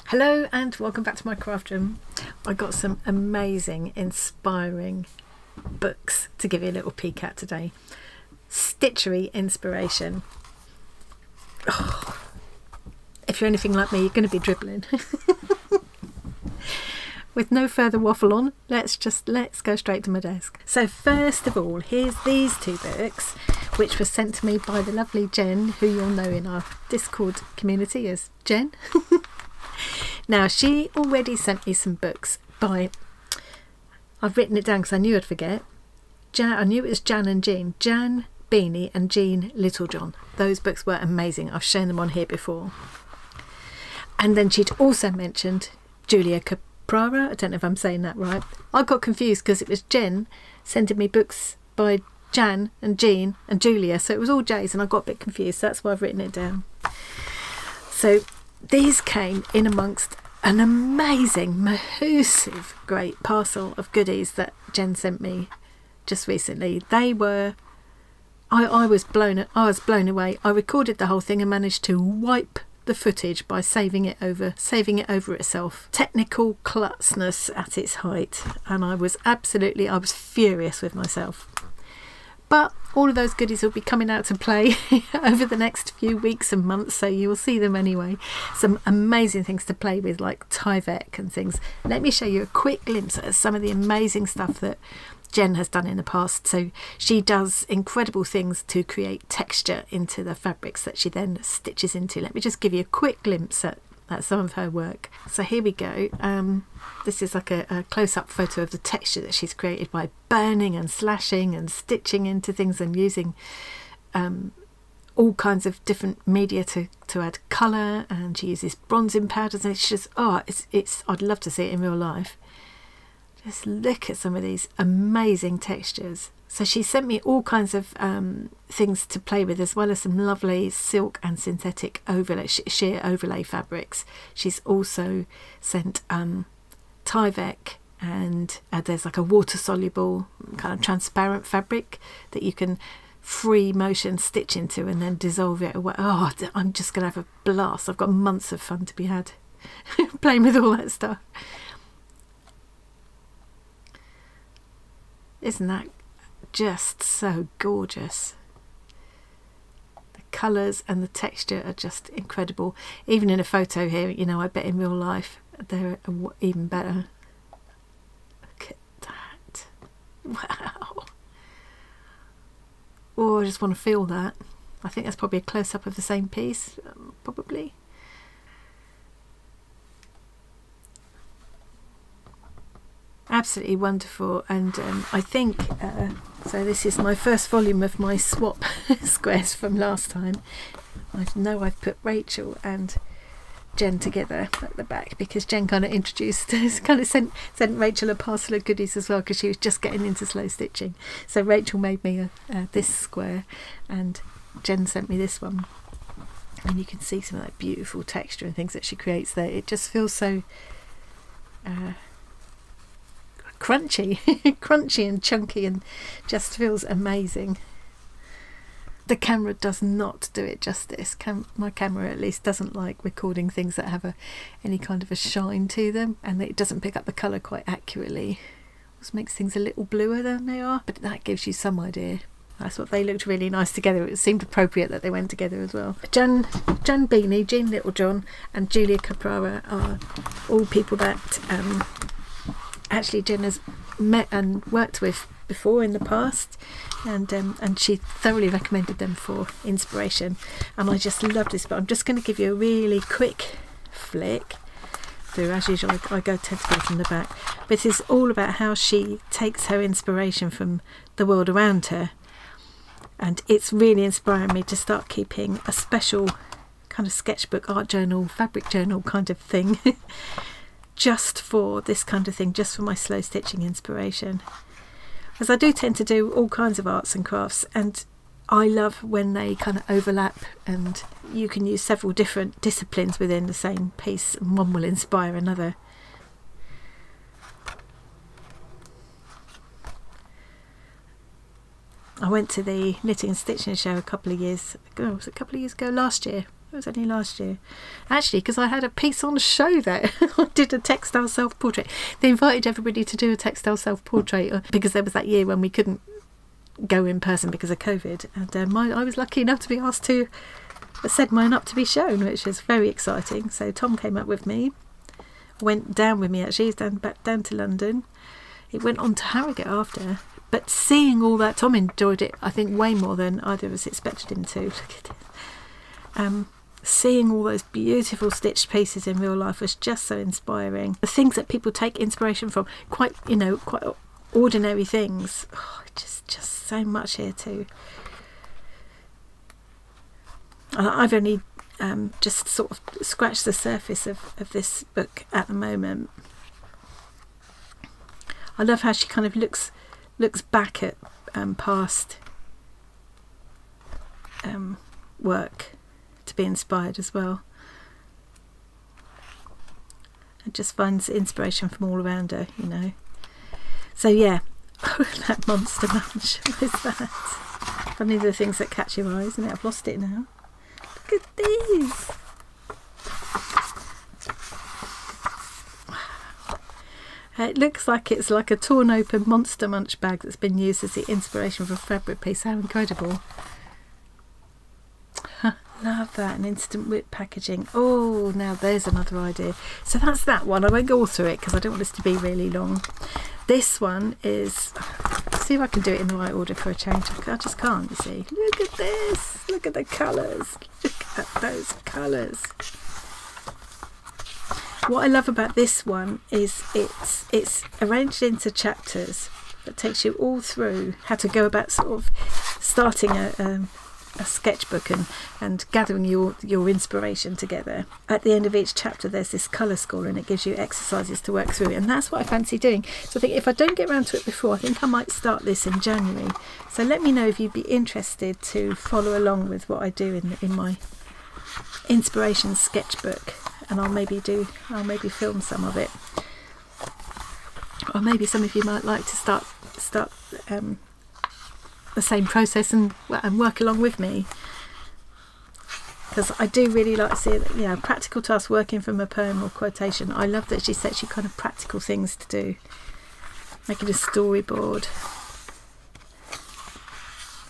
Hello and welcome back to my craft room. I got some amazing, inspiring books to give you a little peek at today. Stitchery inspiration. Oh, if you're anything like me, you're going to be dribbling. With no further waffle on, let's go straight to my desk. So first of all, here's these two books, which were sent to me by the lovely Jen, who you'll know in our Discord community as Jen. Now, she already sent me some books by, I've written it down because I knew I'd forget. I knew it was Jan and Jean. Jan Beanie and Jean Littlejohn. Those books were amazing. I've shown them on here before. And then she'd also mentioned Julia Caprara. I don't know if I'm saying that right. I got confused because it was Jen sending me books by Jan and Jean and Julia. So it was all J's and I got a bit confused. So that's why I've written it down. So these came in amongst an amazing, massive, great parcel of goodies that Jen sent me just recently. They were, I was blown away. I recorded the whole thing and managed to wipe the footage by saving it over itself. Technical klutzness at its height, and I was furious with myself. But all of those goodies will be coming out to play over the next few weeks and months, so you will see them anyway. Some amazing things to play with, like Tyvek and things. Let me show you a quick glimpse at some of the amazing stuff that Jen has done in the past. So she does incredible things to create texture into the fabrics that she then stitches into. Let me just give you a quick glimpse at some of her work. So here we go. This is like a close-up photo of the texture that she's created by burning and slashing and stitching into things and using all kinds of different media to add colour, and she uses bronzing powders, and it's just, I'd love to see it in real life. Just look at some of these amazing textures. So she sent me all kinds of things to play with, as well as some lovely silk and synthetic overlay, sheer overlay fabrics. She's also sent Tyvek, and there's like a water-soluble kind of transparent fabric that you can free motion stitch into and then dissolve it away. Oh, I'm just going to have a blast. I've got months of fun to be had playing with all that stuff. Isn't that just so gorgeous? The colours and the texture are just incredible. Even in a photo here, you know, I bet in real life they're even better. Look at that. Wow. Oh, I just want to feel that. I think that's probably a close-up of the same piece, probably. Absolutely wonderful. And I think so this is my first volume of my swap squares from last time. I know I've put Rachel and Jen together at the back because Jen kind of sent Rachel a parcel of goodies as well, because she was just getting into slow stitching. So Rachel made me this square and Jen sent me this one, and you can see some of that beautiful texture and things that she creates there. It just feels so crunchy and chunky, and just feels amazing. The camera does not do it justice. My camera at least doesn't like recording things that have any kind of a shine to them, and it doesn't pick up the colour quite accurately. It makes things a little bluer than they are, but that gives you some idea. I thought they looked really nice together. It seemed appropriate that they went together as well. Jan Beanie, Jean Littlejohn and Julia Caprara are all people that actually Jen has met and worked with before in the past, and she thoroughly recommended them for inspiration, and I just love this. But I'm just going to give you a really quick flick through. As usual, I tend to go from the back, but this is all about how she takes her inspiration from the world around her, and it's really inspiring me to start keeping a special kind of sketchbook, art journal, fabric journal kind of thing just for this kind of thing, just for my slow stitching inspiration, as I do tend to do all kinds of arts and crafts, and I love when they kind of overlap and you can use several different disciplines within the same piece, and one will inspire another. I went to the Knitting and Stitching show a couple of years ago, last year, It was only last year. Actually, because I had a piece on show there. I did a textile self-portrait. They invited everybody to do a textile self-portrait because there was that year when we couldn't go in person because of COVID. And I was lucky enough to be asked to set mine up to be shown, which is very exciting. So Tom came up with me, went down with me actually, he's back down to London. It went on to Harrogate after. But seeing all that, Tom enjoyed it, I think, way more than either of us expected him to. Look at it. Seeing all those beautiful stitched pieces in real life was just so inspiring. The things that people take inspiration from, quite ordinary things. Oh, just so much here too. I've only just sort of scratched the surface of this book at the moment. I love how she kind of looks back at past work to be inspired as well. And just finds inspiration from all around her, you know. So yeah, that monster munch, what is that? Funny the things that catch your eye, isn't it? I've lost it now. Look at these. It looks like it's like a torn open monster munch bag that's been used as the inspiration for a fabric piece. How incredible. Love that. And instant whip packaging. Oh, now there's another idea. So that's that one. I won't go all through it because I don't want this to be really long. This one is, see if I can do it in the right order for a change. I just can't, you see. Look at this. Look at the colours. Look at those colours. What I love about this one is it's arranged into chapters that takes you all through how to go about sort of starting a sketchbook and gathering your inspiration together. At the end of each chapter there's this colour score and it gives you exercises to work through, and that's what I fancy doing. So I think if I don't get around to it before, I think I might start this in January. So let me know if you'd be interested to follow along with what I do in my inspiration sketchbook, and I'll maybe film some of it, or maybe some of you might like to start the same process and work along with me, because I do really like to see that, you know, practical tasks working from a poem or quotation. I love that she sets you kind of practical things to do, making a storyboard,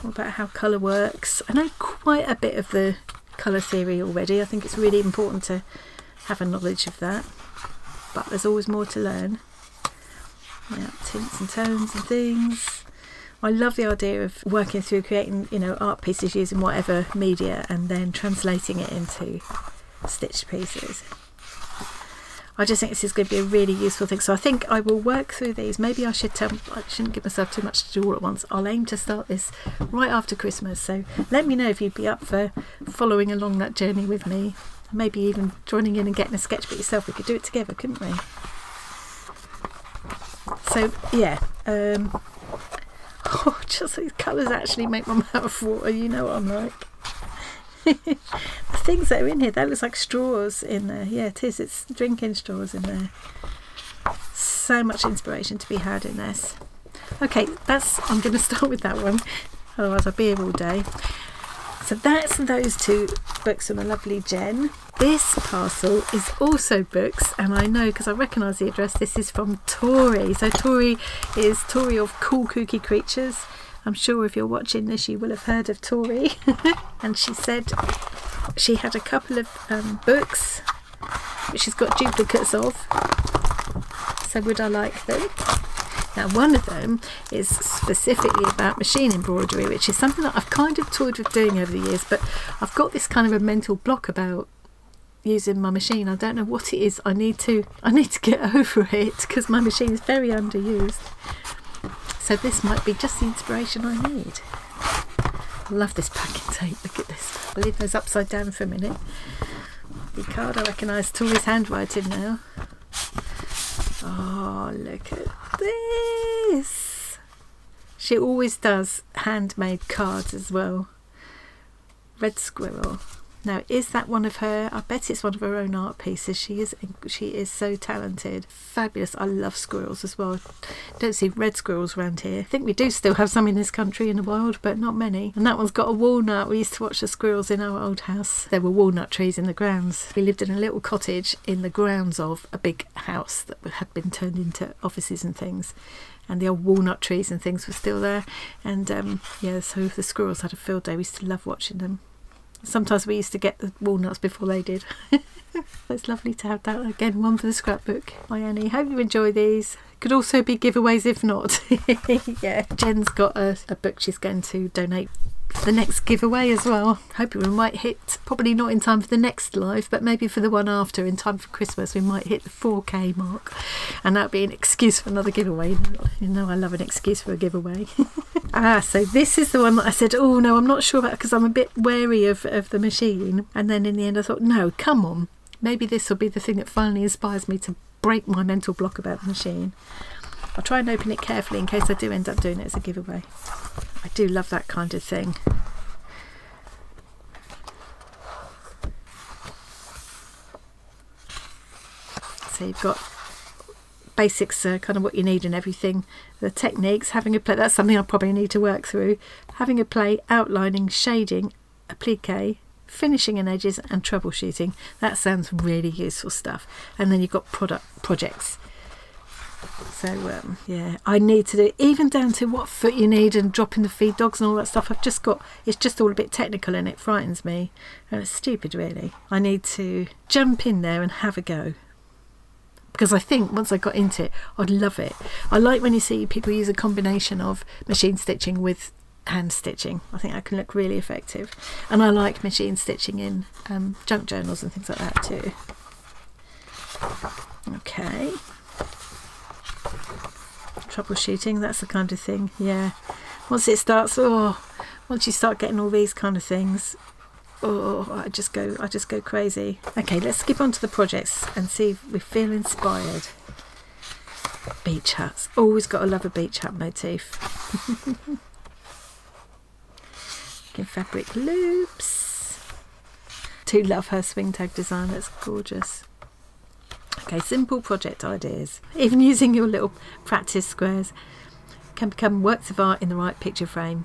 all about how colour works. I know quite a bit of the colour theory already. I think it's really important to have a knowledge of that, but there's always more to learn. Yeah, tints and tones and things. I love the idea of working through creating, you know, art pieces using whatever media and then translating it into stitched pieces. I just think this is going to be a really useful thing. So I think I will work through these. Maybe I shouldn't give myself too much to do all at once. I'll aim to start this right after Christmas. So let me know if you'd be up for following along that journey with me. Maybe even joining in and getting a sketchbook yourself. We could do it together, couldn't we? So yeah, oh, just these colours actually make my mouth water. You know what I'm like. The things that are in here, that looks like straws in there. Yeah, it is. It's drinking straws in there. So much inspiration to be had in this. Okay, I'm going to start with that one. Otherwise I'll be here all day. So that's those two books from the lovely Jen. This parcel is also books, and I know because I recognise the address, this is from Tori. So Tori is Tori of Cool Kooky Creatures. I'm sure if you're watching this you will have heard of Tori. And she said she had a couple of books which she's got duplicates of. So would I like them? Now one of them is specifically about machine embroidery, which is something that I've kind of toyed with doing over the years, but I've got this kind of a mental block about using my machine. I don't know what it is. I need to get over it because my machine is very underused. So this might be just the inspiration I need. I love this packing tape. Look at this. I'll leave those upside down for a minute. The card, I recognise Tori's handwriting now. Oh, look at this. She always does handmade cards as well. Red squirrel. Now, is that one of her? I bet it's one of her own art pieces. She is so talented. Fabulous. I love squirrels as well. Don't see red squirrels around here. I think we do still have some in this country in the wild, but not many. And that one's got a walnut. We used to watch the squirrels in our old house. There were walnut trees in the grounds. We lived in a little cottage in the grounds of a big house that had been turned into offices and things. And the old walnut trees and things were still there. And yeah, so the squirrels had a field day. We used to love watching them. Sometimes we used to get the walnuts before they did. It's lovely to have that. Again, one for the scrapbook by Annie. Hope you enjoy these. Could also be giveaways if not. Yeah, Jen's got a book she's going to donate for the next giveaway as well. Hoping we might hit, probably not in time for the next live, but maybe for the one after, in time for Christmas, we might hit the 4K mark. And that'd be an excuse for another giveaway. You know I love an excuse for a giveaway. So this is the one that I said, oh no, I'm not sure about, because I'm a bit wary of the machine. And then in the end I thought, no, come on. Maybe this will be the thing that finally inspires me to break my mental block about the machine. I'll try and open it carefully in case I do end up doing it as a giveaway. I do love that kind of thing. So you've got basics, kind of what you need and everything. The techniques, having a play, that's something I probably need to work through. Having a play, outlining, shading, applique, finishing in edges and troubleshooting. That sounds really useful stuff. And then you've got projects. So yeah, I need to do even down to what foot you need and dropping the feed dogs and all that stuff. I've just got, it's just all a bit technical and it frightens me, and it's stupid really. I need to jump in there and have a go, because I think once I got into it I'd love it. I like when you see people use a combination of machine stitching with hand stitching. I think that can look really effective, and I like machine stitching in junk journals and things like that too. Okay, troubleshooting, that's the kind of thing, yeah. Once it starts, once you start getting all these kind of things, I just go crazy. Okay, let's skip on to the projects and see if we feel inspired. Beach huts, always got to love a beach hut motif. In fabric loops. Do love her swing tag design, that's gorgeous. Okay, simple project ideas. Even using your little practice squares can become works of art in the right picture frame.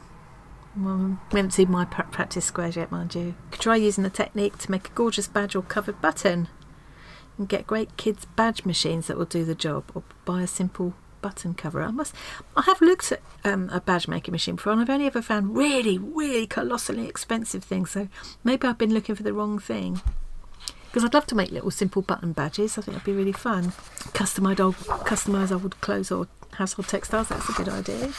Well, we haven't seen my practice squares yet, mind you. You could try using the technique to make a gorgeous badge or covered button, and get great kids badge machines that will do the job, or buy a simple button cover. I have looked at a badge making machine before, and I've only ever found really colossally expensive things, so maybe I've been looking for the wrong thing. Because I'd love to make little simple button badges. I think that'd be really fun. Customise old clothes or household textiles, that's a good idea.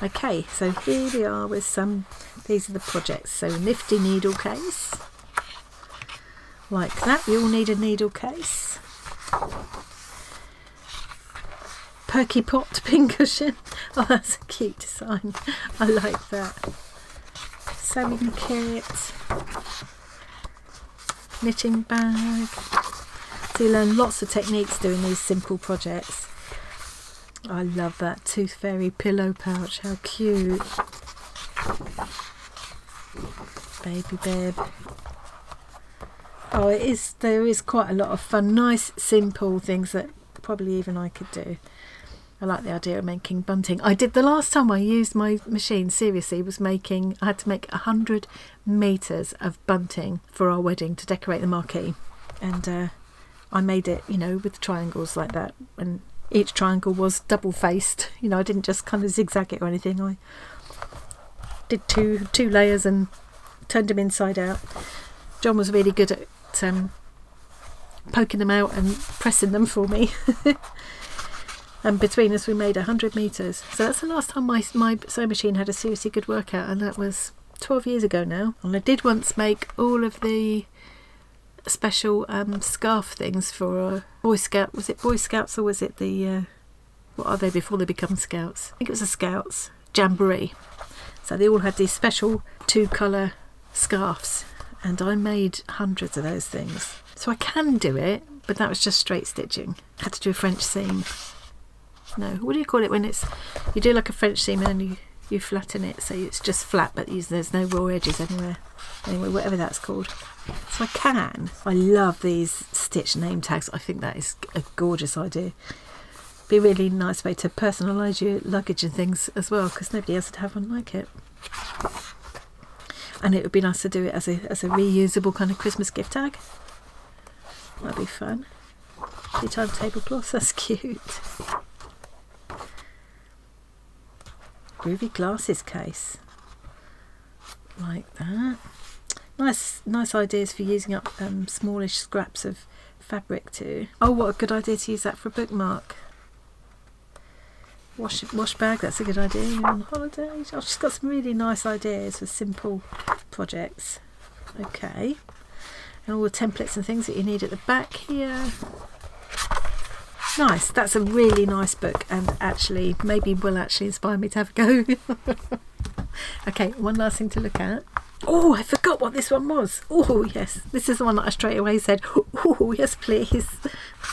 Okay, so here we are with these are the projects. So nifty needle case. Like that, you all need a needle case. Perky pot pincushion. Oh, that's a cute design. I like that. Sewing kit. Knitting bag. So you learn lots of techniques doing these simple projects. I love that tooth fairy pillow pouch, how cute. Baby bib. Oh, there is quite a lot of fun, nice simple things that probably even I could do. I like the idea of making bunting. I did, the last time I used my machine seriously was I had to make 100 metres of bunting for our wedding to decorate the marquee, and I made it, you know, with triangles like that, and each triangle was double faced, you know, I didn't just kind of zigzag it or anything. I did two layers and turned them inside out. John was really good at poking them out and pressing them for me. And between us we made 100 metres. So that's the last time my sewing machine had a seriously good workout, and that was 12 years ago now. And I did once make all of the special scarf things for Boy Scout. Was it Boy Scouts or was it the what are they before they become Scouts? I think it was the Scouts Jamboree. So they all had these special 2-colour scarves, and I made hundreds of those things. So I can do it, but that was just straight stitching. I had to do a French seam. No, what do you call it when it's, you do like a French seam and then you flatten it so it's just flat, but there's no raw edges anywhere. Anyway, whatever that's called. So I love these stitch name tags. I think that is a gorgeous idea. Be a really nice way to personalise your luggage and things as well, because nobody else would have one like it. And it would be nice to do it as a reusable kind of Christmas gift tag. That'd be fun. Tea time tablecloth, that's cute. Groovy glasses case. Like that. Nice ideas for using up smallish scraps of fabric too. Oh, what a good idea to use that for a bookmark. Wash bag, that's a good idea. You're on holiday. Oh, she's got some really nice ideas for simple projects. Okay. And all the templates and things that you need at the back here. Nice, that's a really nice book, and actually maybe will actually inspire me to have a go. Okay, one last thing to look at. Oh, I forgot what this one was. Oh yes, this is the one that I straight away said, oh yes please.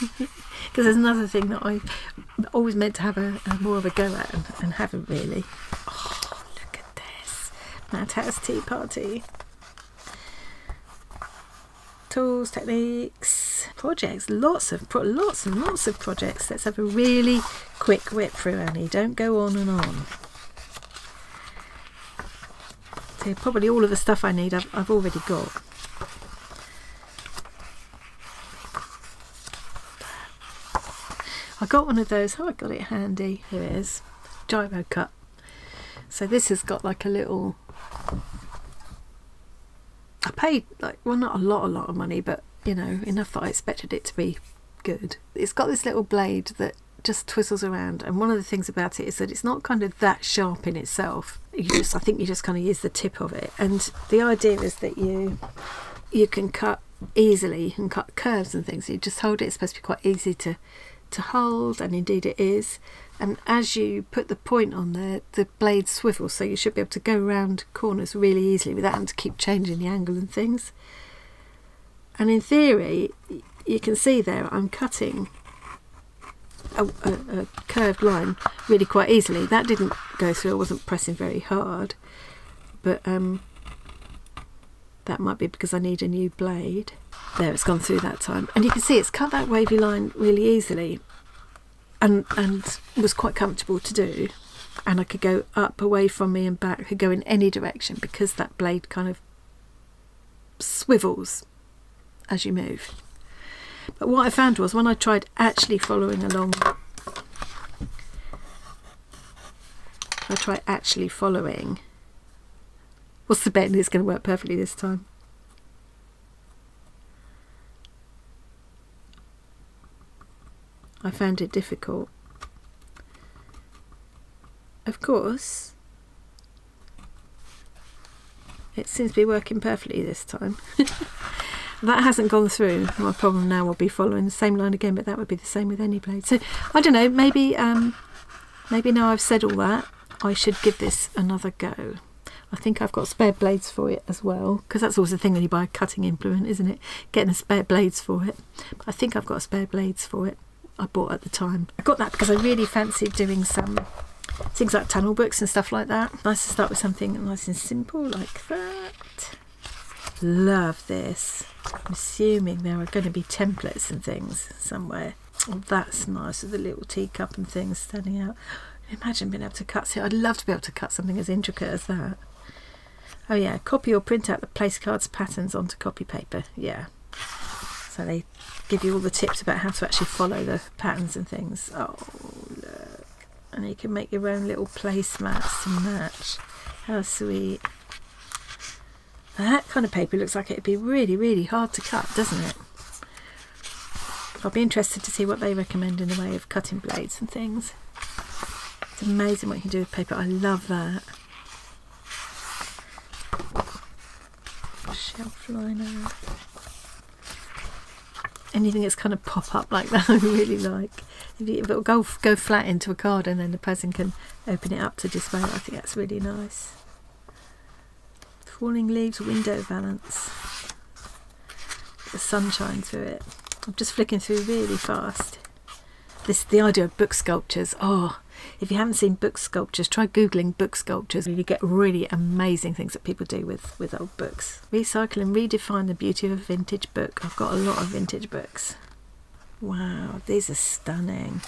Because there's another thing that I always meant to have a more of a go at and haven't really. Oh, look at this. Mad Hatter's Tea Party. Tools, techniques, projects, lots and lots of projects. Let's have a really quick whip through, Annie. Don't go on and on. So probably all of the stuff I need I've already got. I got one of those. Oh, I got it handy. Here it is. Gyro cut. So this has got like a little. I paid like, well, not a lot of money, but you know, enough that I expected it to be good. It's got this little blade that just twizzles around, and one of the things about it is that it's not kind of that sharp in itself. I think you just kind of use the tip of it, and the idea is that you can cut easily, you can cut curves and things. You just hold it. It's supposed to be quite easy to hold, and indeed it is. And as you put the point on there, the blade swivels, so you should be able to go around corners really easily without having to keep changing the angle and things. And in theory, you can see there I'm cutting a curved line really quite easily. That didn't go through. I wasn't pressing very hard, but that might be because I need a new blade. There, it's gone through that time, and you can see it's cut that wavy line really easily, and was quite comfortable to do. And I could go up, away from me, and back. I could go in any direction because that blade kind of swivels as you move. But what I found was when I tried actually following along, what's the bet it's going to work perfectly this time? I found it difficult. Of course, it seems to be working perfectly this time. That hasn't gone through. My problem now will be following the same line again, but that would be the same with any blade. So I don't know, maybe now I've said all that, I should give this another go. I think I've got spare blades for it as well, because that's always the thing when you buy a cutting implement, isn't it? Getting a spare blades for it. But I think I've got spare blades for it. I bought at the time. I got that because I really fancied doing some things like tunnel books and stuff like that. Nice to start with something nice and simple like that. Love this. I'm assuming there are going to be templates and things somewhere. Oh, that's nice with the little teacup and things standing out. Imagine being able to cut. See, I'd love to be able to cut something as intricate as that. Oh yeah, copy or print out the place cards patterns onto copy paper. Yeah. So they give you all the tips about how to actually follow the patterns and things. Oh, look. And you can make your own little placemats to match. How sweet. That kind of paper looks like it'd be really, really hard to cut, doesn't it? I'll be interested to see what they recommend in the way of cutting blades and things. It's amazing what you can do with paper. I love that. Shelf liner. Anything that's kind of pop up like that I really like. If it'll go flat into a card and then the person can open it up to display it, I think that's really nice. Falling leaves, window valance. The sunshine through it. I'm just flicking through really fast. The idea of book sculptures. Oh, If you haven't seen book sculptures, try googling book sculptures. You get really amazing things that people do with old books. Recycle and redefine the beauty of a vintage book. I've got a lot of vintage books. Wow, these are stunning.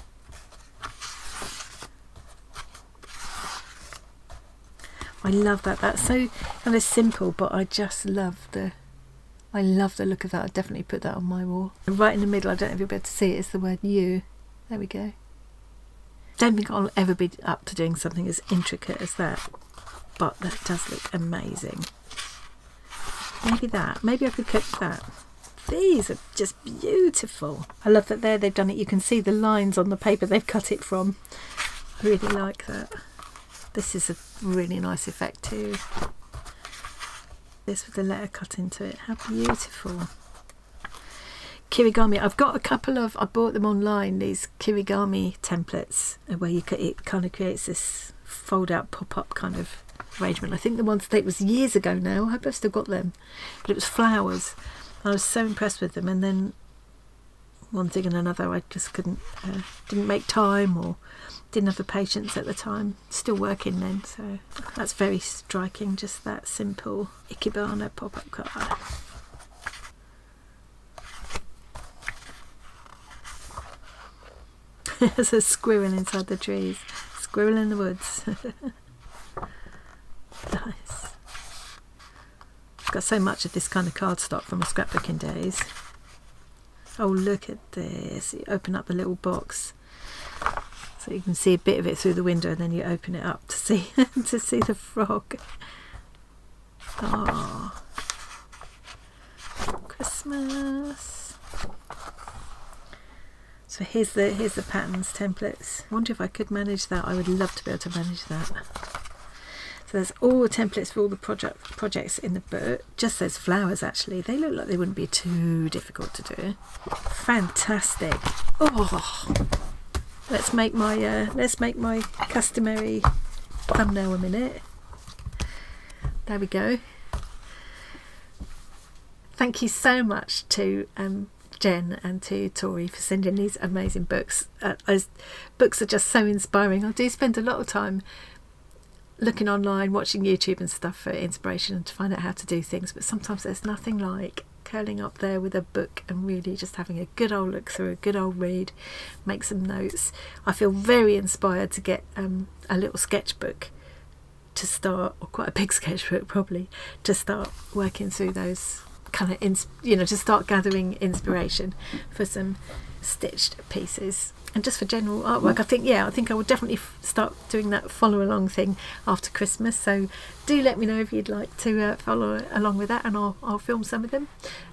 I love that. That's so kind of simple, but I just love the look of that. I'll definitely put that on my wall. And right in the middle, I don't know if you'll be able to see it, is the word you. There we go. Don't think I'll ever be up to doing something as intricate as that, but that does look amazing. Maybe that. Maybe I could cook that. These are just beautiful. I love that they've done it. You can see the lines on the paper they've cut it from. I really like that. This is a really nice effect too. This with the letter cut into it. How beautiful. Kirigami. I've got a couple of, I bought them online, these kirigami templates where it kind of creates this fold out pop up kind of arrangement. I think the ones that was years ago now. I hope I've still got them. But it was flowers. I was so impressed with them, and then one thing and another, I just didn't make time or didn't have the patience at the time. Still working then, so that's very striking. Just that simple Ikebana pop-up card. There's a squirrel inside the trees. Squirrel in the woods. Nice. I've got so much of this kind of cardstock from my scrapbooking days. Oh, look at this. You open up the little box so you can see a bit of it through the window, and then you open it up to see to see the frog. Oh, Christmas. So here's the patterns templates. I wonder if I could manage that. I would love to be able to manage that. So there's all the templates for all the projects in the book. Just those flowers, actually. They look like they wouldn't be too difficult to do. Fantastic. Oh, let's make my customary thumbnail a minute. There we go. Thank you so much to Jen and to Tori for sending these amazing books. Books are just so inspiring. I do spend a lot of time looking online, watching YouTube and stuff for inspiration and to find out how to do things, but sometimes there's nothing like curling up there with a book and really just having a good old look through, a good old read, make some notes. I feel very inspired to get a little sketchbook to start, or quite a big sketchbook probably, to start working through those kind of, to start gathering inspiration for some stitched pieces and just for general artwork. I think I will definitely start doing that follow along thing after Christmas, so do let me know if you'd like to follow along with that, and I'll film some of them.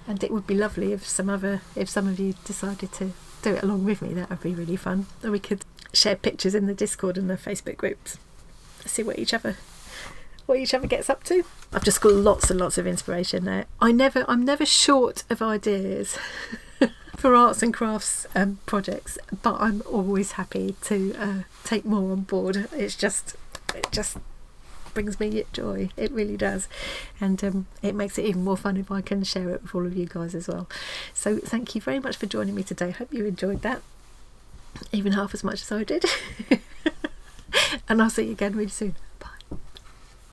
And it would be lovely if some of you decided to do it along with me. That would be really fun. Or we could share pictures in the Discord and the Facebook groups, see what each other gets up to. I've just got lots and lots of inspiration there. I'm never short of ideas for arts and crafts projects, but I'm always happy to take more on board. It just brings me joy. It really does, and it makes it even more fun if I can share it with all of you guys as well. So thank you very much for joining me today. Hope you enjoyed that, even half as much as I did. And I'll see you again really soon.